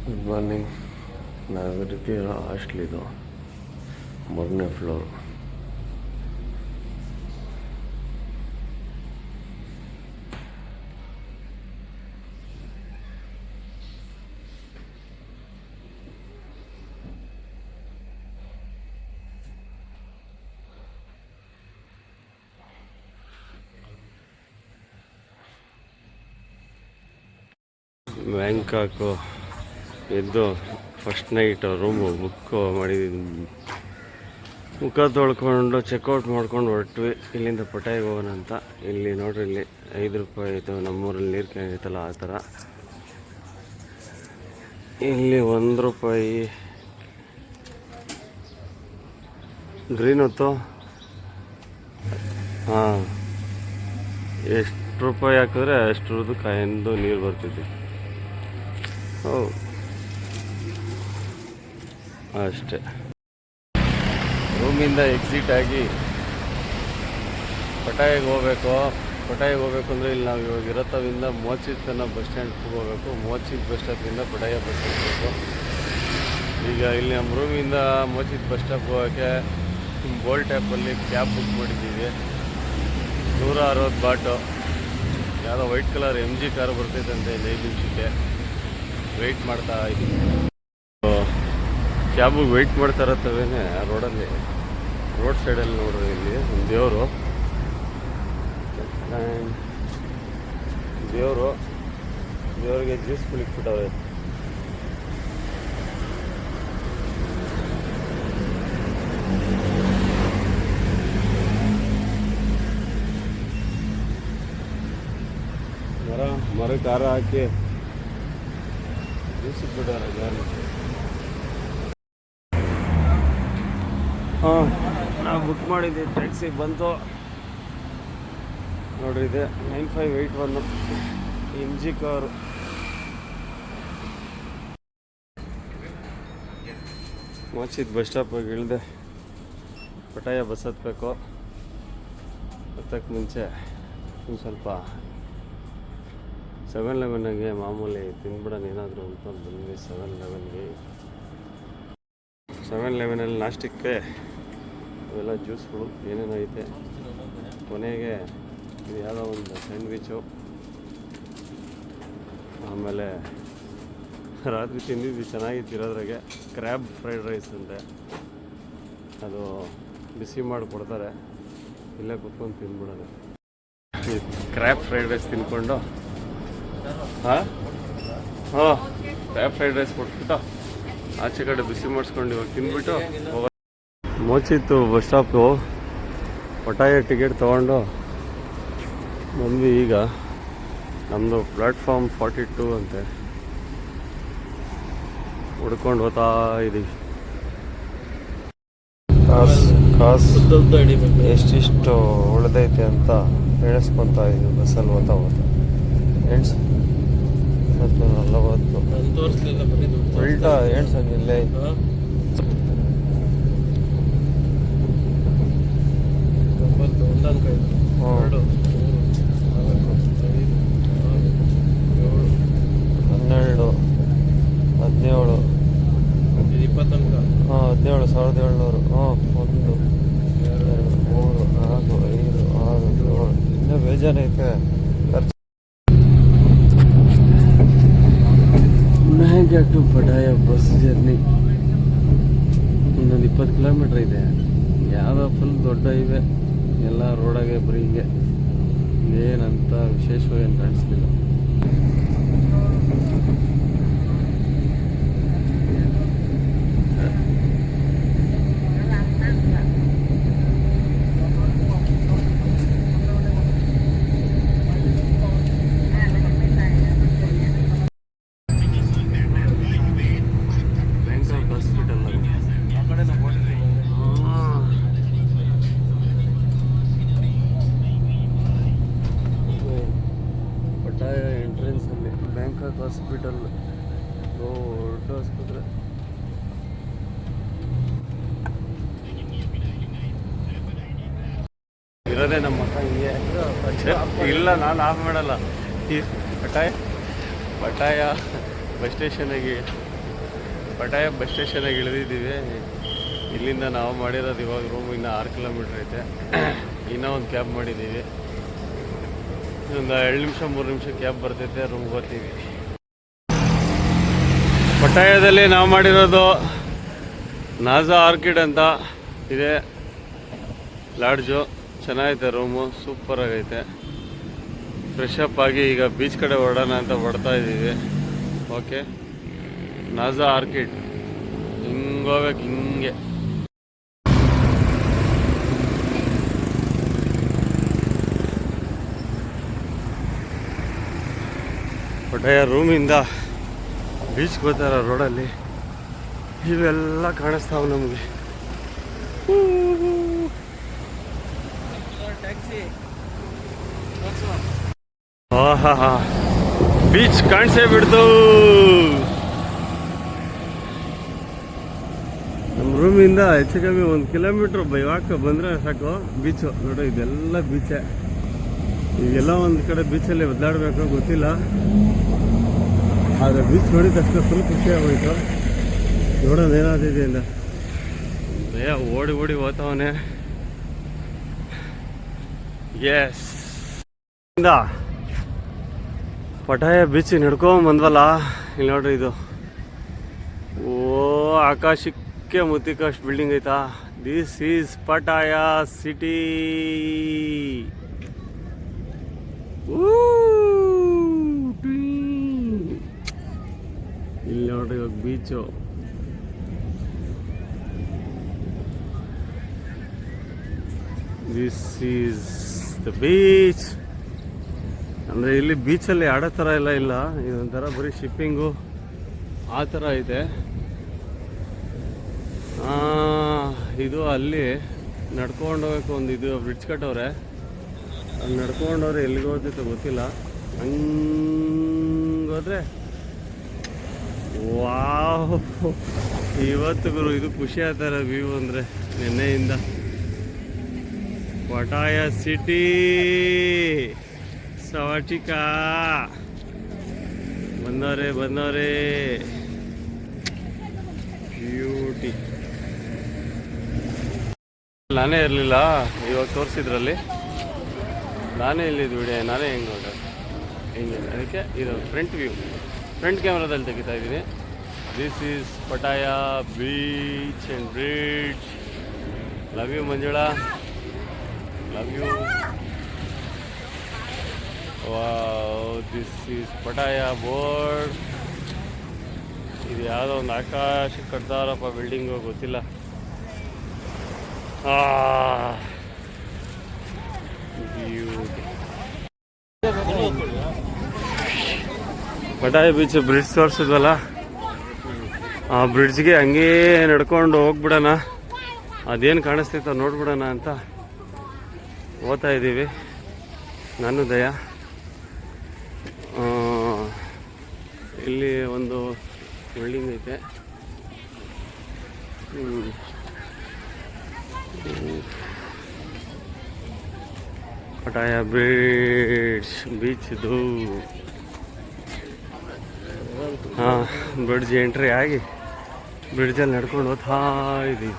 Good morning. ನಾವಿರೋ ಹಾಸ್ಟ್ಲಿದು 3ನೇ floor. Bangkok ಎದ್ದು ಫಸ್ಟ್ ನೈಟ್ ರೂಮು ಬುಕ್ ಮಾಡಿದ್ದೀನಿ. ಮುಖ ತೊಳ್ಕೊಂಡು ಚೆಕ್ಔಟ್ ಮಾಡ್ಕೊಂಡು ಹೊರಟ್ವಿ. ಇಲ್ಲಿಂದ ಪಟಾಯಿಗೆ ಹೋಗೋಣ ಅಂತ. ಇಲ್ಲಿ ನೋಡ್ರಿ, ಇಲ್ಲಿ 5 ರೂಪಾಯಿ ಆಯಿತು. ನಮ್ಮೂರಲ್ಲಿ ನೀರು ಕ್ಯಾನ್ ಐತಲ್ಲ ಆ ಥರ. ಇಲ್ಲಿ 1 ರೂಪಾಯಿ ಗ್ರೀನ್ ಹೊತ್ತು. ಹಾಂ, ಎಷ್ಟು ರೂಪಾಯಿ ಹಾಕಿದ್ರೆ ಅಷ್ಟರದ್ದು ಕಾಯಿಂದ ನೀರು ಬರ್ತಿದೆ. ಅಷ್ಟೇ. ರೂಮಿಂದ ಎಕ್ಸಿಟ್ ಆಗಿ ಪಟಾಯಿಗೆ ಹೋಗ್ಬೇಕು. ಪಟಾಯಿಗೆ ಹೋಗ್ಬೇಕು ಅಂದರೆ ಇಲ್ಲಿ ನಾವು ಇವಾಗ ಇರತ್ತವಿಂದ ಮೋಚಿತ್ ತನಕ ಬಸ್ ಸ್ಟ್ಯಾಂಡ್ಗೆ ಹೋಗಬೇಕು. ಮೋಚಿತ್ ಬಸ್ ಸ್ಟಾಪಿಂದ ಪಟಾಯ ಬಸ್ ಹೋಗಬೇಕು. ಈಗ ಇಲ್ಲಿ ನಮ್ಮ ರೂಮಿಂದ ಮೋಚಿತ್ ಬಸ್ ಸ್ಟಾಪ್ ಹೋಗೋಕ್ಕೆ ಬೋಲ್ಟ್ ಆ್ಯಪಲ್ಲಿ ಕ್ಯಾಬ್ ಬುಕ್ ಮಾಡಿದ್ದೀವಿ. 160 ಬಾಟು. ಯಾವುದೋ ವೈಟ್ ಕಲರ್ MG ಕಾರು ಬರ್ತೈತಂತೆ. 5 ನಿಮಿಷಕ್ಕೆ ವೆಯ್ಟ್ ಮಾಡ್ತಾ ಇದ್ದೀವಿ. ಕ್ಯಾಬಿಗೆ ವೆಯ್ಟ್ ಮಾಡ್ತಾ ಇರತ್ತವೇ ರೋಡಲ್ಲಿ, ರೋಡ್ ಸೈಡಲ್ಲಿ ನೋಡ್ರಿ. ಇಲ್ಲಿ ಒಂದು ದೇವ್ರಿಗೆ ಜ್ಯೂಸ್ ಕುಳಿಕ್ಬಿಟ್ಟವ್ರೆ. ಮರಕ್ಕೆ ಹಾರ ಹಾಕಿ ಜ್ಯೂಸ್ ಬಿಟ್ಟಾರೆ ಗಾಳಿ. ಹಾಂ, ನಾವು ಬುಕ್ ಮಾಡಿದ್ದೆ. ಟ್ಯಾಕ್ಸಿ ಬಂತು ನೋಡ್ರಿ. ಇದೆ 9581 MG ಕಾರು. ಮೋಚಿತ್ ಬಸ್ ಸ್ಟಾಪಿಗೆ ಇಳಿದೆ. ಪಟಾಯ ಬಸ್ ಹತ್ತಬೇಕು. ಹತ್ತಕ್ಕೆ ಮುಂಚೆ ಒಂದು ಸ್ವಲ್ಪ 7-Elevenಗೆ ಮಾಮೂಲಿ ತಿನ್ಬಿಡೋಣ ಏನಾದರೂ ಅಂತ ಬಂದ್ವಿ. 7-Elevenಲ್ಲಿ ನಾಷ್ಟಕ್ಕೆ ಅವೆಲ್ಲ ಜ್ಯೂಸ್ಗಳು ಏನೇನೋ ಐತೆ. ಕೊನೆಗೆ ಇದು ಯಾವುದೋ ಒಂದು ಸ್ಯಾಂಡ್ವಿಚು. ಆಮೇಲೆ ರಾತ್ರಿ ತಿಂದಿದ್ವಿ, ಚೆನ್ನಾಗಿತ್ತಿರೋದ್ರಾಗೆ ಕ್ರ್ಯಾಬ್ ಫ್ರೈಡ್ ರೈಸ್ ಅಂತೆ. ಅದು ಬಿಸಿ ಮಾಡಿ ಕೊಡ್ತಾರೆ. ಇಲ್ಲೇ ಕುತ್ಕೊಂಡು ತಿಂದ್ಬಿಡೋದು. ಕ್ರ್ಯಾಬ್ ಫ್ರೈಡ್ ರೈಸ್ ತಿನ್ಕೊಂಡು ಹಾಂ ಕ್ರ್ಯಾಬ್ ಫ್ರೈಡ್ ರೈಸ್ ಕೊಟ್ಬಿಟ್ಟು ಆಚೆ ಕಡೆ ಬಿಸಿ ಮಾಡಿಸ್ಕೊಂಡು ಇವಾಗ ತಿಂದ್ಬಿಟ್ಟು ಮೋಚಿತ್ತು ಬಸ್ ಸ್ಟಾಪು. ಪಟಾಯ ಟಿಕೆಟ್ ತೊಗೊಂಡು ಬಂದ್ವಿ. ಈಗ ನಮ್ಮದು ಪ್ಲ್ಯಾಟ್ಫಾರ್ಮ್ 42 ಅಂತೆ. ಹುಡ್ಕೊಂಡು ಹೋಗ್ತಾ ಇದ್ದೀವಿ. ಕಾಸು ಎಷ್ಟಿಷ್ಟು ಉಳಿದೈತೆ ಅಂತ ಎಣಿಸ್ಕೊತಾ ಇದ್ದೀವಿ ಬಸ್ಸಲ್ಲಿ ಹೋಗ್ತಾ 40 ಉಲ್ಟಾ ಎಣ್ಸಂಗಿಲ್ಲೇ. ಹನ್ನೆರಡು 17 17,700. 1 2 3 4 5 6 7 ಇನ್ನೂ ಬೇಜಾನೈತೆ ಖರ್ಚು. Bangkok to Pattaya bus journey ಇನ್ನೊಂದು 20 ಕಿಲೋಮೀಟ್ರ್ ಇದೆ. ಯಾವುದೋ ಫುಲ್ ದೊಡ್ಡ ಇವೆ ಎಲ್ಲ ರೋಡಾಗೆ ಬರೀ ಹಿಂಗೆ. ಏನಂತ ವಿಶೇಷವಾಗಿ ಏನು ಕಾಣಿಸ್ಲಿಲ್ಲ. ಬ್ಯಾಂಕಾಕ್ ಹಾಸ್ಪಿಟಲ್ ದೊಡ್ಡ ಆಸ್ಪತ್ರೆ. ಇರೋದೇ ನಮ್ಮ ಮಕ್ಕ ಹಿಂಗೆ. ಇಲ್ಲ, ನಾನು ಆಫ್ ಮಾಡಲ್ಲ. ಪಟಾಯ ಬಸ್ ಸ್ಟೇಷನಿಗೆ ಪಟಾಯ ಬಸ್ ಸ್ಟೇಷನಾಗಿ ಇಳಿದಿದ್ದೀವಿ. ಇಲ್ಲಿಂದ ನಾವು ಮಾಡಿರೋದು ಇವಾಗ ರೂಮ್ ಇನ್ನು 6 ಕಿಲೋಮೀಟ್ರ್ ಐತೆ. ಇನ್ನೂ ಒಂದು ಕ್ಯಾಬ್ ಮಾಡಿದ್ದೀವಿ. ಒಂದು 2 ನಿಮಿಷ 3 ನಿಮಿಷ ಕ್ಯಾಬ್ ಬರ್ತೈತೆ, ರೂಮ್ಗೆ ಬರ್ತೀವಿ. ಪಟಾಯದಲ್ಲಿ ನಾವು ಮಾಡಿರೋದು ನಾಜಾ ಆರ್ಕಿಡ್ ಅಂತ ಇದೆ ಲಾಡ್ಜು. ಚೆನ್ನಾಗೈತೆ ರೂಮು, ಸೂಪರಾಗೈತೆ. ಫ್ರೆಶ್ ಅಪ್ ಆಗಿ ಈಗ ಬೀಚ್ ಕಡೆ ಹೊರಡೋಣ ಅಂತ ಹೊಡ್ತಾ ಇದ್ದೀವಿ. ಓಕೆ, ನಾಜಾ ಆರ್ಕಿಡ್ ಹಿಂಗೋಗ್ಬೇಕು, ಹಿಂಗೆ. ಪಟಾಯ ರೂಮಿಂದ ಬೀಚ್ಗೆ ಬರ್ತಾರ ರೋಡಲ್ಲಿ ಇವೆಲ್ಲ ಕಾಣಿಸ್ತಾವೆ ನಮಗೆ. ಆಹಾ, ಬೀಚ್ ಕಾಣಿಸೇ ಬಿಡ್ತು. ನಮ್ಮ ರೂಮಿಂದ ಹೆಚ್ಚು ಕಮ್ಮಿ 1 ಕಿಲೋಮೀಟ್ರ್ ಬೈ ವಾಕ್ ಬಂದರೆ ಸಾಕು ಬೀಚು. ನೋಡು, ಇದೆಲ್ಲ ಬೀಚೇ. ಈಗೆಲ್ಲ ಒಂದು ಕಡೆ ಬೀಚಲ್ಲಿ ಒದ್ದಾಡಬೇಕು ಗೊತ್ತಿಲ್ಲ, ಆದರೆ ಬೀಚ್ ನೋಡಿದ ತಕ್ಷಣ ಫುಲ್ ಖುಷಿ ಆಗೋಯ್ತು. ನೋಡೋಣ ಏನಾದಿದೆ ಅಂತ. ಭಯ ಓಡಿ ಓಡಿ ಹೋಗ್ತಾವನೆ. ಎಸ್, ಪಟಾಯ ಬೀಚ್ ನಡ್ಕೊಂಬಂದ್ವಲ್ಲ, ಇಲ್ಲಿ ನೋಡ್ರಿ ಇದು. ಓ, ಆಕಾಶಕ್ಕೆ ಮುತ್ತಿಕಷ್ಟು ಬಿಲ್ಡಿಂಗ್ ಐತಾ. This is ಪಟಾಯ city. ಇಲ್ಲಿ ನೋಡ್ರಿ ಇವಾಗ beach. This is the beach. ಅಂದರೆ ಇಲ್ಲಿ ಬೀಚಲ್ಲಿ ಆಡೋ ಥರ ಎಲ್ಲ ಇಲ್ಲ, ಇದೊಂಥರ ಬರೀ ಶಿಪ್ಪಿಂಗು ಆ ಥರ ಐತೆ. ಇದು ಅಲ್ಲಿ ನಡ್ಕೊಂಡು ಹೋಗ್ಬೇಕು. ಒಂದು ಇದು ಬ್ರಿಡ್ಜ್ ಕಟ್ಟವ್ರೆ, ಅಲ್ಲಿ ನಡ್ಕೊಂಡವ್ರೆ ಎಲ್ಲಿಗೆ ಹೋಗ್ತೈತೆ ಗೊತ್ತಿಲ್ಲ. ಹಂಗೋದ್ರೆ ವಾವ್, ಇವತ್ತು ಗುರು ಇದು ಖುಷಿ ಆಗ್ತಾರೆ ವ್ಯೂ ಅಂದರೆ ನಿನ್ನೆಯಿಂದ. ಪಟಾಯ ಸಿಟಿ ಸವಾಟಿಕಾ ಬಂದವ್ರೆ ಬ್ಯೂಟಿ. ನಾನೇ ಇರಲಿಲ್ಲ, ಇವಾಗ ತೋರಿಸಿದ್ರಲ್ಲಿ ನಾನೇ ಇಲ್ಲಿದ್ದು ವಿಡಿಯೋ, ನಾನೇ ಹೆಂಗೆ ನೋಡ ಹಿಂಗೆ. ಅದಕ್ಕೆ ಇದು ಫ್ರಂಟ್ ವ್ಯೂ, ಫ್ರಂಟ್ ಕ್ಯಾಮ್ರಾದಲ್ಲಿ ತೆಗಿತಾ ಇದ್ದೀನಿ. This is Pattaya beach and bridge. Love you Manjula, love you. Wow, this is Pattaya board. ಇದು ಯಾವುದೋ ಒಂದು ಆಕಾಶಕ್ಕೆ ಕಟ್ತಾರಪ್ಪ ಬಿಲ್ಡಿಂಗು, ಗೊತ್ತಿಲ್ಲ. ಪಟಾಯ ಬೀಚ್ ಬ್ರಿಡ್ಜ್ ತೋರಿಸಿದ್ವಲ್ಲ, ಆ ಬ್ರಿಡ್ಜ್ಗೆ ಹಂಗೇ ನಡ್ಕೊಂಡು ಹೋಗ್ಬಿಡೋಣ, ಅದೇನು ಕಾಣಿಸ್ತೈತ ನೋಡ್ಬಿಡೋಣ ಅಂತ ಹೋಗ್ತಾ ಇದ್ದೀವಿ. ನಾನು ದಯ. ಇಲ್ಲಿ ಒಂದು ಬಿಲ್ಡಿಂಗ್ ಐತೆ. ಪಟಾಯ ಬ್ರಿಡ್ಜ್ ಬೀಚ್ದು. ಹಾಂ, ಬ್ರಿಡ್ಜ್ ಎಂಟ್ರಿ ಆಗಿ ಬ್ರಿಡ್ಜಲ್ಲಿ ನಡ್ಕೊಂಡು ಹೋಗ್ತಾ ಇದ್ದೀವಿ.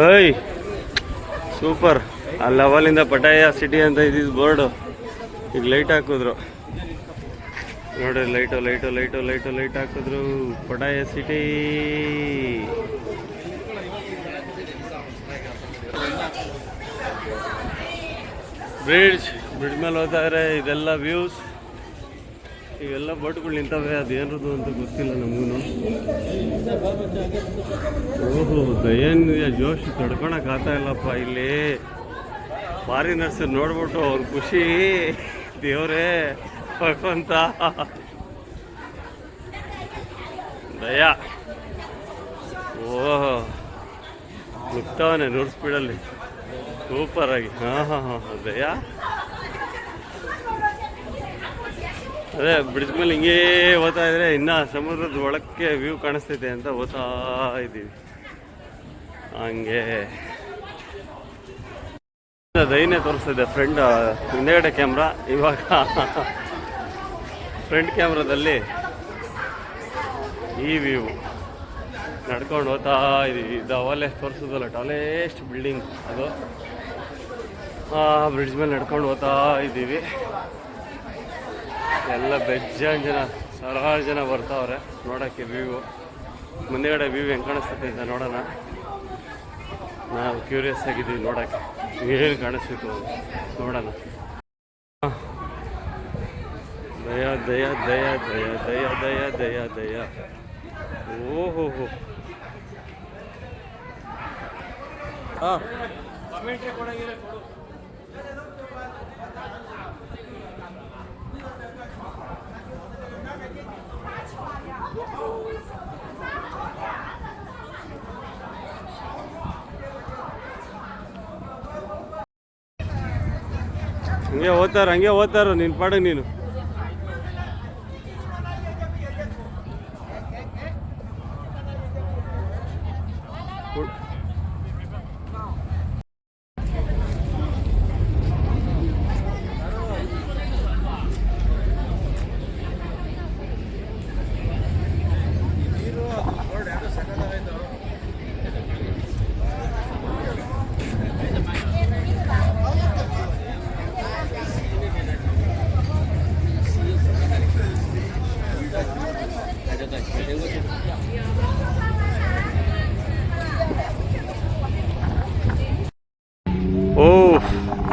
ಓಯ್ ಸೂಪರ್. ಆ ಲೆವೆಲಿಂದ ಪಟಾಯ ಸಿಟಿ ಅಂತ ಇದ್ದಿದ್ದು ಬೋರ್ಡು ಈಗ ಲೈಟ್ ಹಾಕಿದ್ರು ನೋಡ್ರಿ. ಲೈಟ್ ಹಾಕಿದ್ರು. ಪಟಾಯ ಸಿಟಿ. ಬ್ರಿಡ್ಜ್ ಮೇಲೆ ಹೋದ್ರೆ ಇದೆಲ್ಲ ವ್ಯೂಸ್. ಇವೆಲ್ಲ ಬೋಟ್ಗಳು ನಿಂತವೆ, ಅದೇನದು ಅಂತ ಗೊತ್ತಿಲ್ಲ ನಮಗೂ. ಓಹೋ, ಏನು ಜೋಶ್ ತಡ್ಕೊಳಕ್ ಆಗ್ತಾ ಇಲ್ಲಪ್ಪ. ಇಲ್ಲಿ ಫಾರಿನರ್ಸ್ ನೋಡ್ಬಿಟ್ಟು ಅವ್ರ ಖುಷಿ, ದೇವ್ರೇ ಭಗವಂತ ದಯಾ. ಓಹೋ, ನುಗ್ತಾವನೆ 100 ಸ್ಪೀಡಲ್ಲಿ ಸೂಪರಾಗಿ. ಹಾಂ ದಯಾ. ಅದೇ ಬ್ರಿಡ್ಜ್ ಮೇಲೆ ಹಿಂಗೇ ಓದ್ತಾ ಇದ್ರೆ ಇನ್ನೂ ಸಮುದ್ರದ ಒಳಕ್ಕೆ ವ್ಯೂ ಕಾಣಿಸ್ತೈತೆ ಅಂತ ಓದ್ತಾ ಇದ್ದೀವಿ. ಹಂಗೆ ದೈನೇ ತೋರಿಸ್ತಿದ್ದೆ ಫ್ರಂಟ್ ಹಿಂದೆಗಡೆ ಕ್ಯಾಮ್ರಾ. ಇವಾಗ ಫ್ರಂಟ್ ಕ್ಯಾಮ್ರಾದಲ್ಲಿ ಈ ವ್ಯೂ ನಡ್ಕೊಂಡು ಹೋಗ್ತಾ ಇದ್ದೀವಿ. ಇದು ಅವಲ್ಲೇ ತೋರಿಸೋದಲ್ಲ, ಟಾಲೆಸ್ಟ್ ಬಿಲ್ಡಿಂಗ್ ಅದು. ಬ್ರಿಡ್ಜ್ ಮೇಲೆ ನಡ್ಕೊಂಡು ಹೋಗ್ತಾ ಇದ್ದೀವಿ. ಎಲ್ಲ ಬೆಜ್ಜಾನ್ ಜನ, ಸಾವಿರಾರು ಜನ ಬರ್ತಾವ್ರೆ ನೋಡೋಕ್ಕೆ ವ್ಯೂ. ಮುಂದೆಗಡೆ ವ್ಯೂ ಹೆಂಗೆ ಕಾಣಿಸ್ತೈತೆ ಅಂತ ನೋಡೋಣ. ನಾವು ಕ್ಯೂರಿಯಸ್ ಆಗಿದ್ದೀವಿ ನೋಡೋಕ್ಕೆ ಏನು ಕಾಣಿಸ್ತಿತ್ತು ನೋಡೋಣ. ದಯ ದಯ ದಯ ದಯ ದಯ ದಯ ದಯ ದಯ. ಓಹೋ ಹೋ. ಹಂಗೆ ಓದ್ತಾರ ನಿನ್ನ ಪಾಡಿಗೆ ನೀನು.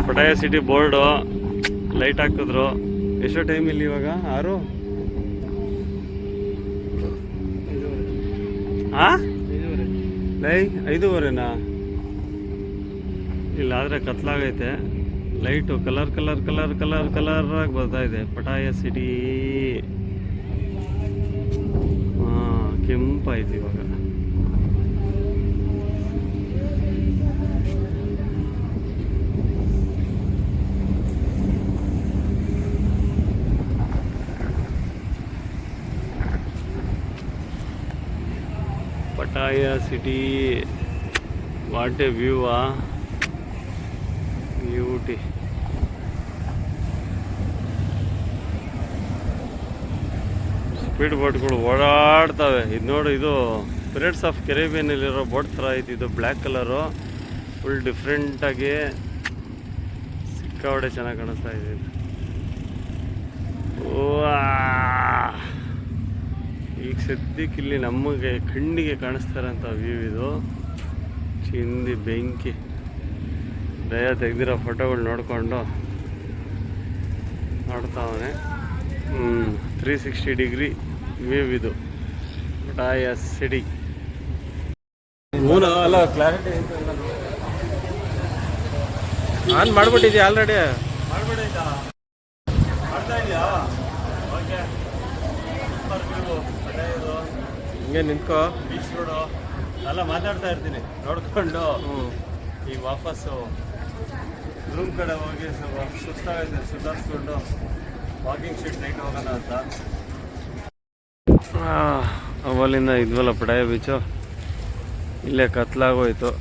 ಪಟಾಯ ಸಿಟಿ ಬೋರ್ಡು ಲೈಟ್ ಹಾಕಿದ್ರು. ಎಷ್ಟೋ ಟೈಮ್ ಇಲ್ಲಿ ಇವಾಗ 6 5:30ನಾ? ಇಲ್ಲಾದರೆ ಕತ್ಲಾಗೈತೆ. Light colour colour colour colour colour ಆಗಿ ಬರ್ತಾ ಇದೆ. ಪಟಾಯ ಸಿಟಿ ಕೆಂಪಾಯ್ತು ಇವಾಗ. Pattaya city, what a view. Beauty. Speed ಬೋಟ್ಗಳು ಓಡಾಡ್ತವೆ. ಇದು ನೋಡು, ಇದು ಪಿರೇಟ್ಸ್ ಆಫ್ ಕೆರಿಬಿಯನ್ನಲ್ಲಿರೋ ಬೋಟ್ ಥರ ಐತಿ. ಇದು ಬ್ಲ್ಯಾಕ್ ಕಲರು, ಫುಲ್ ಡಿಫ್ರೆಂಟಾಗಿ ಸಿಕ್ಕಾಪಟ್ಟೆ ಚೆನ್ನಾಗಿ ಕಾಣಿಸ್ತಾ ಇದೆ. ಈಗ ಸದ್ಯಕ್ಕೆ ಇಲ್ಲಿ ನಮಗೆ ಕಣ್ಣಿಗೆ ಕಾಣಿಸ್ತಾರಂಥ ವ್ಯೂ ಇದು. ಚಿಂದಿ ಬೆಂಕಿ. ದಯ ತೆಗೆದಿರೋ ಫೋಟೋಗಳು ನೋಡಿಕೊಂಡು ನೋಡ್ತಾವನೆ. 360 ಡಿಗ್ರಿ ವ್ಯೂ ಇದು ಪಟಾಯ ಸಿಟಿ. ಅಲ್ಲ, ಕ್ಲಾರಿಟಿ ಆನ್ ಮಾಡ್ಬಿಟ್ಟಿದ್ಯಾ ಆಲ್ರೆಡಿ? ಮಾಡ್ಬಿಟ್ಟಿದ್ದ ಮಾಡ್ತಾ ಇದೆಯಾ? ಓಕೆ. ಹಿಂಗೆ ನಿಂತ್ಕೋ. ಬೀಚ್ ರೋಡು ಎಲ್ಲ ಮಾತಾಡ್ತಾ ಇರ್ತೀನಿ ನೋಡ್ಕೊಂಡು. ಈಗ ವಾಪಸ್ಸು ರೂಮ್ ಕಡೆ ಹೋಗಿ ಸ್ವಲ್ಪ ಸುಸ್ತಾಗೈತೆ, ಸುಧಾರಿಸ್ಕೊಂಡು ವಾಕಿಂಗ್ ಸ್ಟ್ರೀಟ್ ನೈಟ್ ಹೋಗೋಣ ಅಂತ. ಅವಲ್ಲಿಂದ ಇದ್ವಲ್ಲ ಪಟಾಯ ಬೀಚು, ಇಲ್ಲೇ ಕತ್ಲಾಗೋಯ್ತು.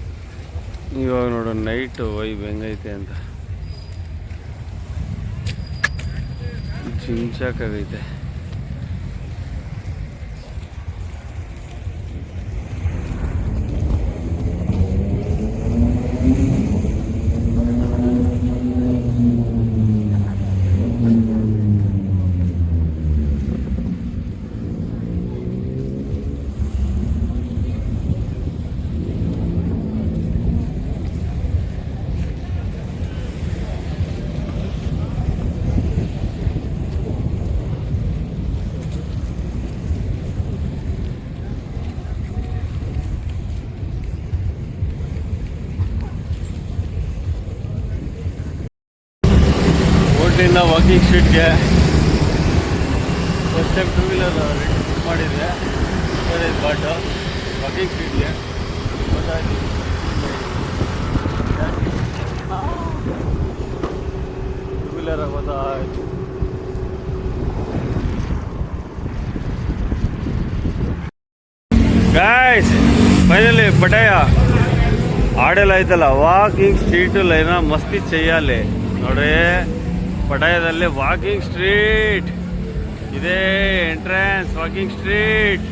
ಇವಾಗ ನೋಡೋಣ ನೈಟು ವೈಬ್ ಹೆಂಗೈತೆ ಅಂತ. ಜಿಂಚಾಕಾಗೈತೆ. ಇಲ್ಲಿಂದ ವಾಕಿಂಗ್ ಸ್ಟ್ರೀಟ್ಗೆ ಫಸ್ಟ್ ಟೈಮ್ 2 ವೀಲರ್ ಬುಕ್ ಮಾಡಿದ್ದೆ. ಬಾಟು ವಾಕಿಂಗ್ ಸ್ಟ್ರೀಟ್ಗೆ 2 ವೀಲರ್ ಹೋಗ್ತಾ ಗಾಯ್ಸ್ ಫೈನಲಿ ಪಟಾಯ ಆಡೆಲ್ಲ ಆಯ್ತಲ್ಲ. ವಾಕಿಂಗ್ ಸ್ಟ್ರೀಟ್ ಲೈನ ಮಸ್ತಿ ಚೆಯ್ಯಾಲಿ ನೋಡ್ರಿ. ಪಟಾಯದಲ್ಲಿ ವಾಕಿಂಗ್ ಸ್ಟ್ರೀಟ್ ಇದೇ entrance walking street.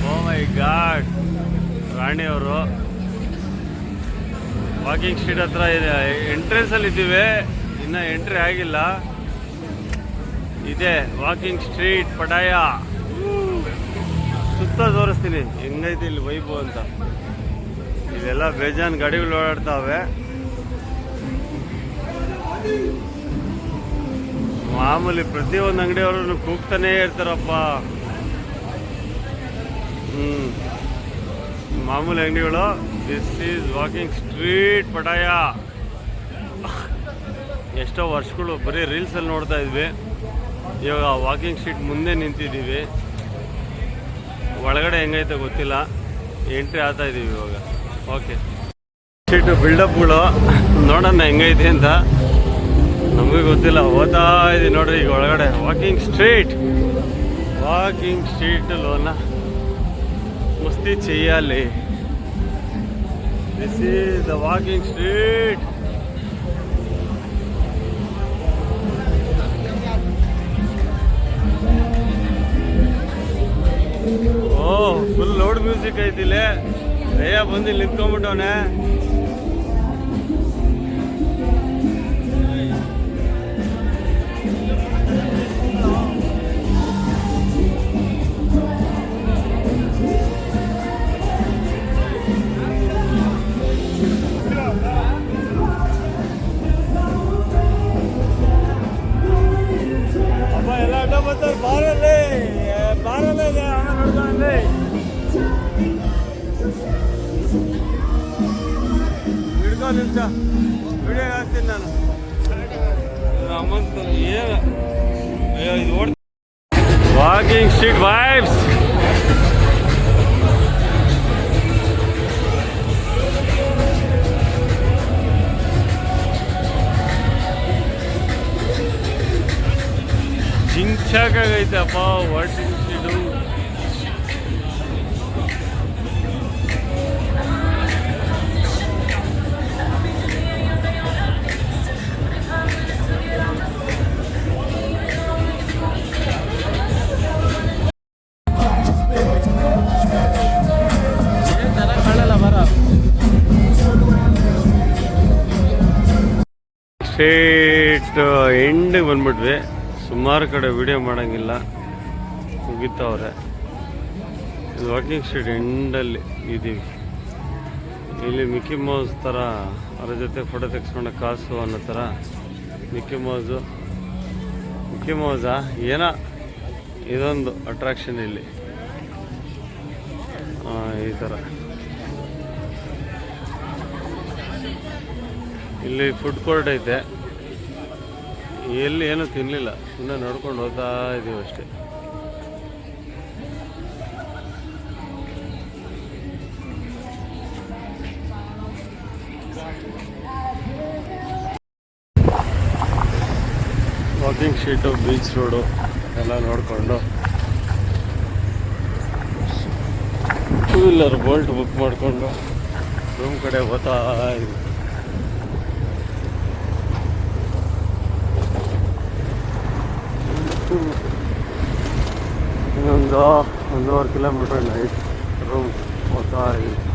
Oh my god, ರಾಣಿಯವರು ವಾಕಿಂಗ್ ಸ್ಟ್ರೀಟ್ ಹತ್ರ ಎಂಟ್ರೆನ್ಸಲ್ಲಿ ಇದ್ದೀವಿ, ಇನ್ನು ಎಂಟ್ರಿ ಆಗಿಲ್ಲ. ಇದೆ ವಾಕಿಂಗ್ ಸ್ಟ್ರೀಟ್ ಪಟಾಯ. ಸುತ್ತ ತೋರಿಸ್ತೀನಿ ಹೆಂಗೈತಿ ಇಲ್ಲಿ ವೈಭವ ಅಂತ. ಇದೆಲ್ಲ ಬೇಜಾನ್ ಗಾಡಿಗಳು ಓಡಾಡ್ತಾವೆ. ಮಾಮೂಲಿ ಪ್ರತಿಯೊಂದು ಅಂಗಡಿಯವರು ಕೂಗ್ತಾನೇ ಇರ್ತಾರಪ್ಪ. ಮಾಮೂಲಿ ಅಂಗಡಿಗಳು. This is walking street ಪಟಾಯ. ಎಷ್ಟೋ ವರ್ಷಗಳು ಬರೀ ರೀಲ್ಸಲ್ಲಿ ನೋಡ್ತಾ ಇದ್ವಿ, ಇವಾಗ ವಾಕಿಂಗ್ ಸ್ಟ್ರೀಟ್ ಮುಂದೆ ನಿಂತಿದ್ದೀವಿ. ಒಳಗಡೆ ಹೆಂಗೈತೆ ಗೊತ್ತಿಲ್ಲ, ಎಂಟ್ರಿ ಆಗ್ತಾ ಇದ್ದೀವಿ ಇವಾಗ. ಓಕೆ, ಸ್ಟ್ರೀಟ್ ಬಿಲ್ಡಪ್ಗಳು ನೋಡೋಣ ಹೆಂಗೈತೆ ಅಂತ. ನಮಗೆ ಗೊತ್ತಿಲ್ಲ, ಓದ್ತಾ ಇದ್ದೀವಿ ನೋಡ್ರಿ ಈಗ ಒಳಗಡೆ. ವಾಕಿಂಗ್ ಸ್ಟ್ರೀಟ್ ಲೋನ ಮಸ್ತಿ ಚೆಯ್ಯಾಲಿ. This is the walking street. Oh full loud music ಐತಿಲ್ಲ. ರಯ್ಯ ಬಂದು ಇಲ್ಲಿ ನಿಂತ್ಕೊಂಡ್ಬಿಟ್ಟವನೆ. ಎಲ್ಲ ಅಡ್ಡ ಬರ್ತಾರೆ. ಬಾರಲ್ಲೇ ನೋಡ್ಕೊಂಡ್ರೆ ಹಿಡ್ಕೊ ನಿಮಿಷ ವಿಡಿಯೋ ಹಾಕ್ತೀನಿ ನಾನು. ಅಮ್ಮಂತ ಏನು ಇದು ಓಡ್ ವಾಕಿಂಗ್ ಸ್ಟ್ರೀಟ್ ವೈಬ್ಸ್. ಜಿಂಚಾಗೈತಪ್ಪ ವಾಕಿಂಗ್ ಸ್ಟ್ರೀಟು. ಸ್ಟ್ರೇಟ್ ಎಂಡಿಗೆ ಬಂದ್ಬಿಟ್ವಿ. ಸುಮಾರು ಕಡೆ ವಿಡಿಯೋ ಮಾಡೋಂಗಿಲ್ಲ, ಮುಗಿತಾವ್ರೆ. ಇದು ವಾಕಿಂಗ್ ಸ್ಟ್ರೀಟ್ ಎಂಡಲ್ಲಿ ಇದ್ದೀವಿ. ಇಲ್ಲಿ ಮಿಕ್ಕಿ ಮೌಸ್ ಥರ ಅದ್ರ ಜೊತೆ ಫೋಟೋ ತೆಗೆಸ್ಕೊಂಡ ಕಾಸು ಅನ್ನೋ ಥರ ಮಿಕ್ಕಿ ಮೌಸಾ ಏನೋ ಇದೊಂದು ಅಟ್ರಾಕ್ಷನ್ ಇಲ್ಲಿ. ಈ ಥರ ಇಲ್ಲಿ ಫುಡ್ ಕೋರ್ಟ್ ಐತೆ. ಎಲ್ಲಿ ಏನೂ ತಿನ್ನಲಿಲ್ಲ, ಸುಮ್ಮನೆ ನೋಡ್ಕೊಂಡು ಹೋಗ್ತಾ ಇದ್ದೀವಿ ಅಷ್ಟೇ. ವಾಕಿಂಗ್ ಸ್ಟ್ರೀಟು, ಬೀಚ್ ರೋಡು ಎಲ್ಲ ನೋಡಿಕೊಂಡು ಟೂ ವೀಲರ್ ಬೋಲ್ಟ್ ಬುಕ್ ಮಾಡಿಕೊಂಡು ರೂಮ್ ಕಡೆ ಹೋಗ್ತಾ ಇದ್ದೀವಿ. ಇನ್ನೊಂದು 1.5 ಕಿಲೋಮೀಟರ್ ನೈಟ್ ರೂಮ್ ಹೋಗ್ತಾ ಇದ್ದೀವಿ.